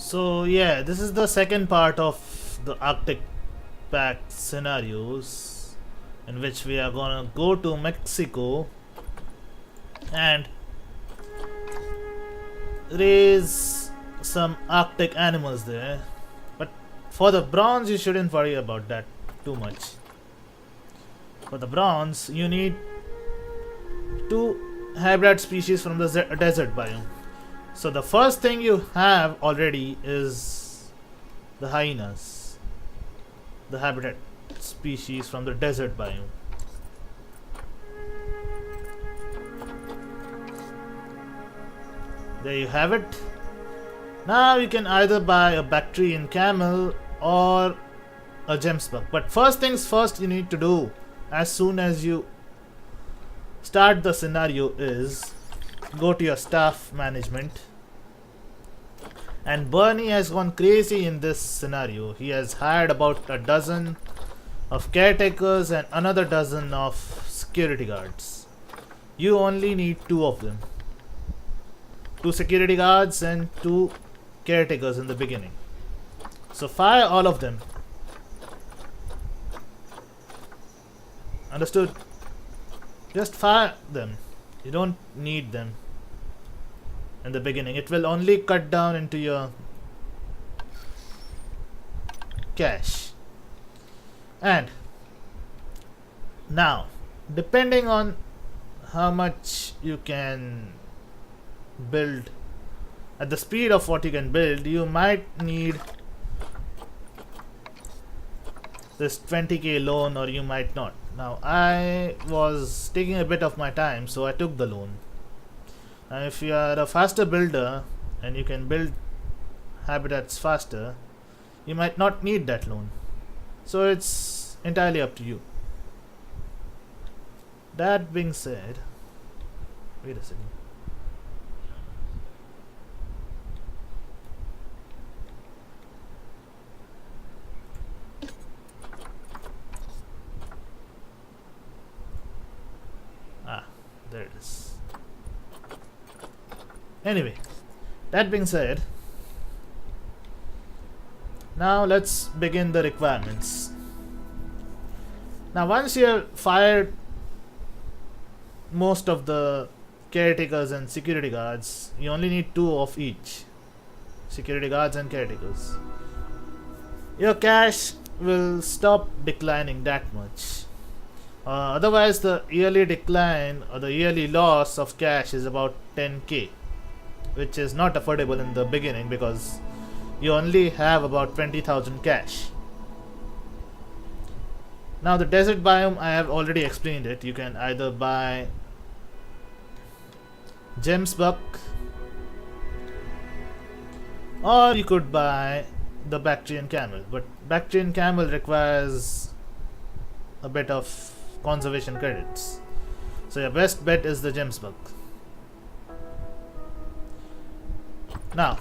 So yeah, this is the second part of the Arctic Pact scenarios, in which we are gonna go to Mexico and raise some Arctic animals there. But for the bronze, you shouldn't worry about that too much. For the bronze, you need two hybrid species from the desert biome. So the first thing you have already is the hyenas, the habitat species from the desert biome. There you have it. Now you can either buy a Bactrian camel or a gemsbuck. But first things first, you need to do as soon as you start the scenario is go to your staff management. And Bernie has gone crazy in this scenario. He has hired about a dozen of caretakers and another dozen of security guards. You only need two of them. 2 security guards and 2 caretakers in the beginning. So fire all of them. Understood? Just fire them. You don't need them in the beginning. It will only cut down into your cash. And now, depending on how much you can build, at the speed of what you can build, you might need this 20k loan, or you might not. Now I was taking a bit of my time, so I took the loan. Now if you are a faster builder and you can build habitats faster, you might not need that loan. So it's entirely up to you. That being said, wait a second. There it is. Anyway, that being said, now let's begin the requirements. Now once you have fired most of the caretakers and security guards, you only need 2 of each. Security guards and caretakers. Your cash will stop declining that much. Otherwise, the yearly decline or the yearly loss of cash is about 10k, which is not affordable in the beginning because you only have about 20,000 cash. Now the desert biome, I have already explained it. You can either buy gemsbuck or you could buy the Bactrian camel, but Bactrian camel requires a bit of conservation credits. So your best bet is the gemsbuck. Now,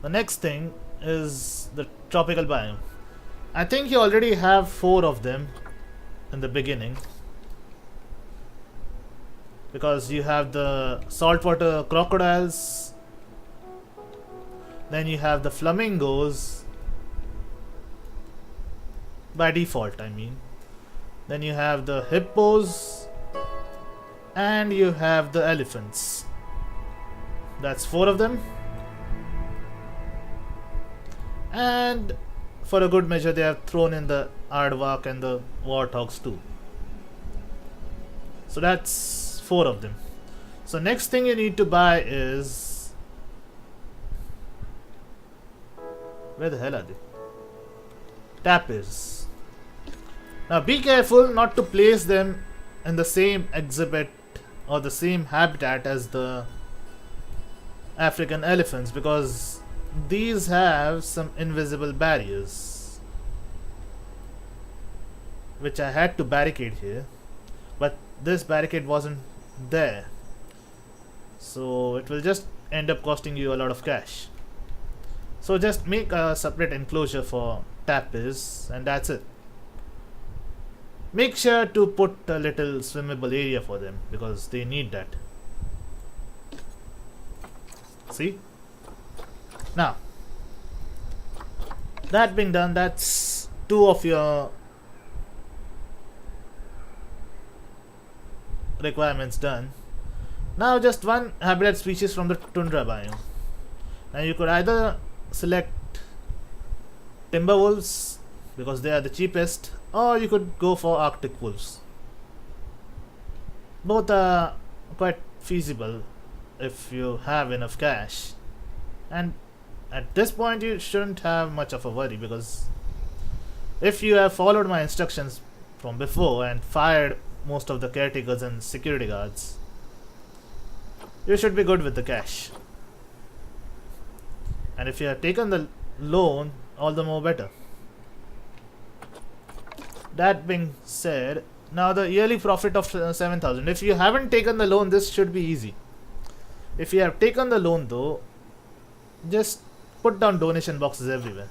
the next thing is the tropical biome. I think you already have 4 of them in the beginning, because you have the saltwater crocodiles, then you have the flamingos by default, I mean. Then you have the hippos and you have the elephants. That's 4 of them. And for a good measure, they have thrown in the aardvark and the warthogs too. So that's 4 of them. So next thing you need to buy is, where the hell are they? Tapirs. Now be careful not to place them in the same exhibit or the same habitat as the African elephants, because these have some invisible barriers, which I had to barricade here, but this barricade wasn't there, so it will just end up costing you a lot of cash. So just make a separate enclosure for tapirs and that's it. Make sure to put a little swimmable area for them because they need that. See? Now, That being done, that's two of your requirements done. Now just one habitat species from the tundra biome. Now you could either select timber wolves because they are the cheapest, or you could go for arctic wolves. Both are quite feasible if you have enough cash, and at this point you shouldn't have much of a worry, because if you have followed my instructions from before and fired most of the caretakers and security guards, you should be good with the cash. And if you have taken the loan, all the more better. That being said, now the yearly profit of 7,000. If you haven't taken the loan, this should be easy. If you have taken the loan though, just put down donation boxes everywhere.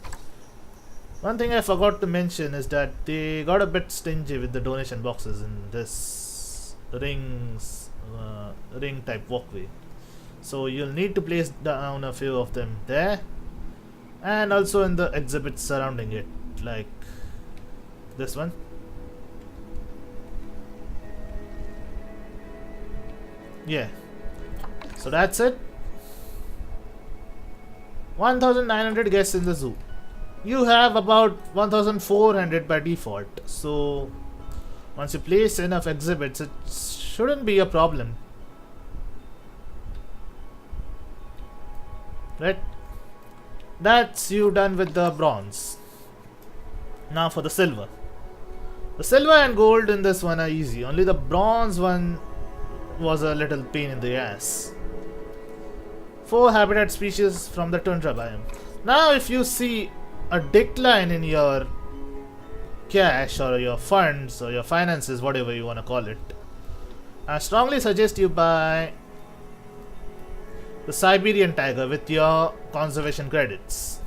One thing I forgot to mention is that they got a bit stingy with the donation boxes in this ring type walkway. So you'll need to place down a few of them there, and also in the exhibits surrounding it, like this one. Yeah. So that's it. 1,900 guests in the zoo. You have about 1,400 by default. So once you place enough exhibits, it shouldn't be a problem. Right? That's you done with the bronze. Now for the silver. The silver and gold in this one are easy. Only the bronze one was a little pain in the ass. 4 habitat species from the tundra biome. Now if you see a decline in your cash or your funds or your finances, whatever you want to call it, I strongly suggest you buy the Siberian tiger with your conservation credits.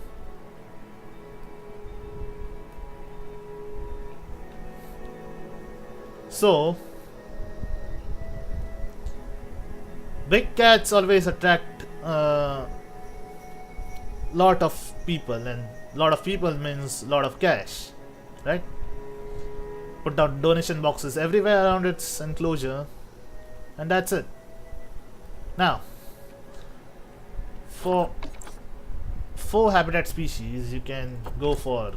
So big cats always attract a lot of people, and lot of people means lot of cash, right? Put down donation boxes everywhere around its enclosure, and that's it. Now for 4 habitat species, you can go for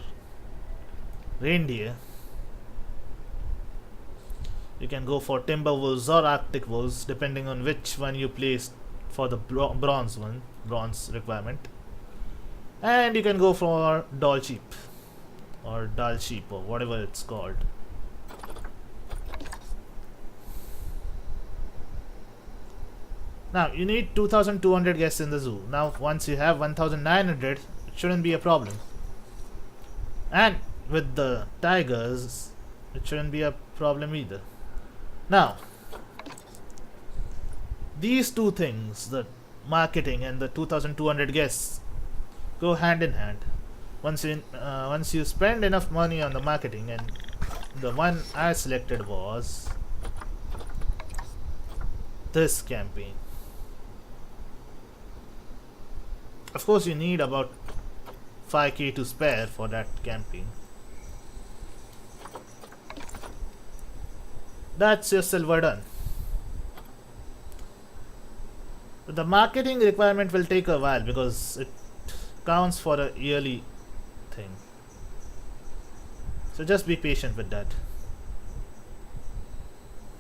reindeer, you can go for timber wolves or arctic wolves, depending on which one you placed for the bronze requirement, and you can go for doll sheep or doll sheep or whatever it's called. Now you need 2,200 guests in the zoo. Now once you have 1,900, it shouldn't be a problem. And with the tigers, it shouldn't be a problem either. Now these two things, the marketing and the 2,200 guests, go hand in hand. Once you spend enough money on the marketing, and the one I selected was this campaign. Of course you need about 5k to spare for that campaign. That's your silver done. The marketing requirement will take a while because it counts for a yearly thing. So just be patient with that.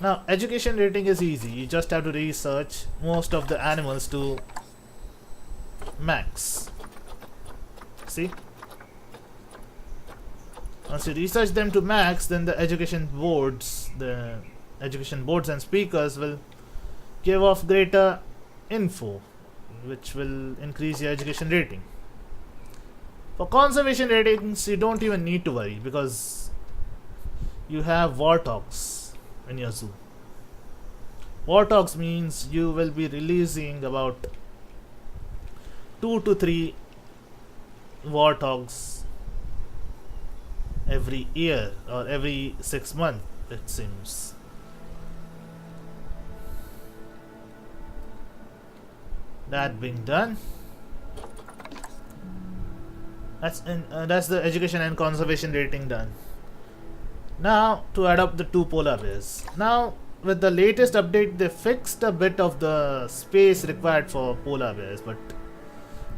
Now education rating is easy. You just have to research most of the animals to max. See? Once you research them to max, then the education boards and speakers will give off greater info, which will increase your education rating. For conservation ratings, you don't even need to worry because you have warthogs in your zoo. Warthogs means you will be releasing about 2 to 3 warthogs every year or every 6 months, it seems. That being done, That's the education and conservation rating done. Now to adopt the two polar bears. Now with the latest update, they fixed a bit of the space required for polar bears, but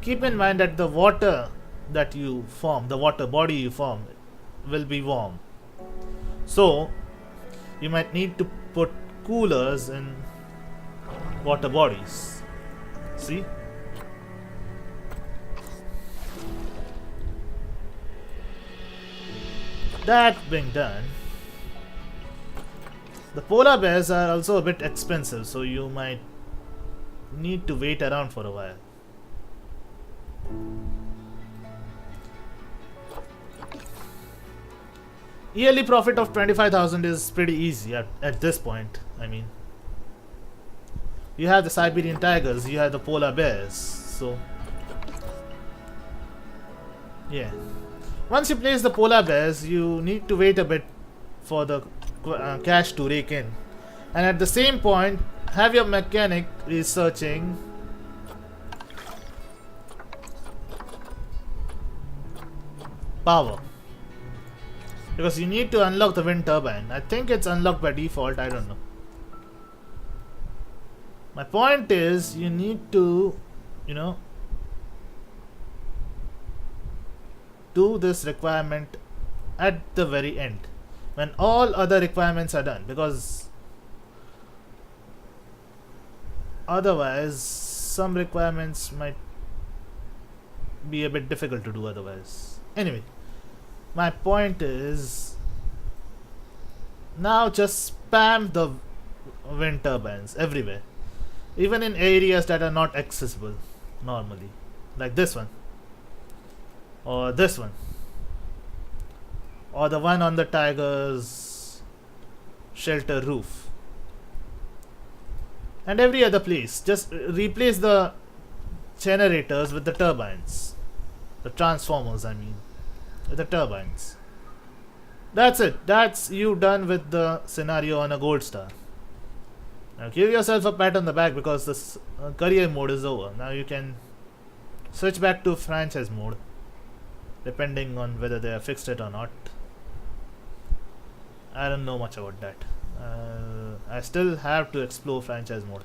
keep in mind that the water that you form, the water body you form, will be warm. So you might need to put coolers in water bodies. See? That being done, the polar bears are also a bit expensive, so you might need to wait around for a while. Yearly profit of 25,000 is pretty easy at this point. I mean, you have the Siberian tigers, you have the polar bears, so yeah. Once you place the polar bears, you need to wait a bit for the cash to rake in, and at the same point, have your mechanic researching power, because you need to unlock the wind turbine. I think it's unlocked by default, I don't know. My point is, you need to, do this requirement at the very end when all other requirements are done, because otherwise some requirements might be a bit difficult to do otherwise. Anyway, my point is, now just spam the wind turbines everywhere, even in areas that are not accessible normally, like this one, or this one, or the one on the tiger's shelter roof, and every other place. Just replace the generators with the turbines, the transformers I mean, with the turbines. That's it. That's you done with the scenario on a gold star. Now give yourself a pat on the back, because this career mode is over. Now you can switch back to franchise mode, depending on whether they have fixed it or not. I don't know much about that. I still have to explore franchise mode.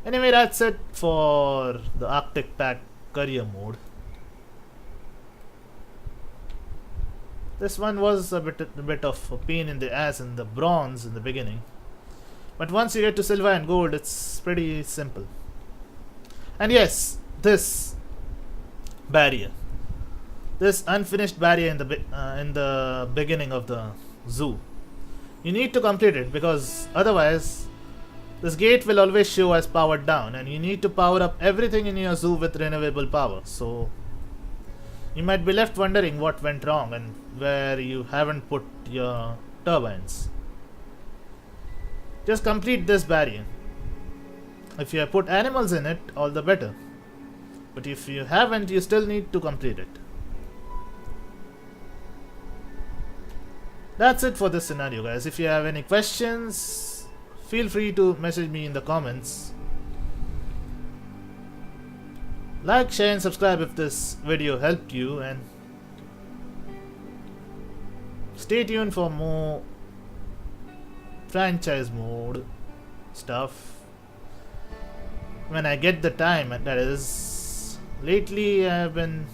Anyway, that's it for the Arctic Pack career mode. This one was a bit of a pain in the ass in the bronze in the beginning, but once you get to silver and gold, it's pretty simple. And yes, this barrier, this unfinished barrier in the beginning of the zoo, you need to complete it, because otherwise this gate will always show as powered down, and you need to power up everything in your zoo with renewable power. So you might be left wondering what went wrong and where you haven't put your turbines. Just complete this barrier. If you have put animals in it, all the better, but if you haven't, you still need to complete it. That's it for this scenario, guys. If you have any questions, feel free to message me in the comments. Like, share and subscribe if this video helped you, and stay tuned for more franchise mode stuff when I get the time, and that is, lately I've been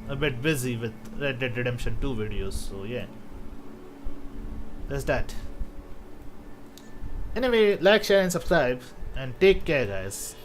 a bit busy with Red Dead Redemption 2 videos, so yeah, there's that. Anyway, like, share and subscribe, and take care, guys.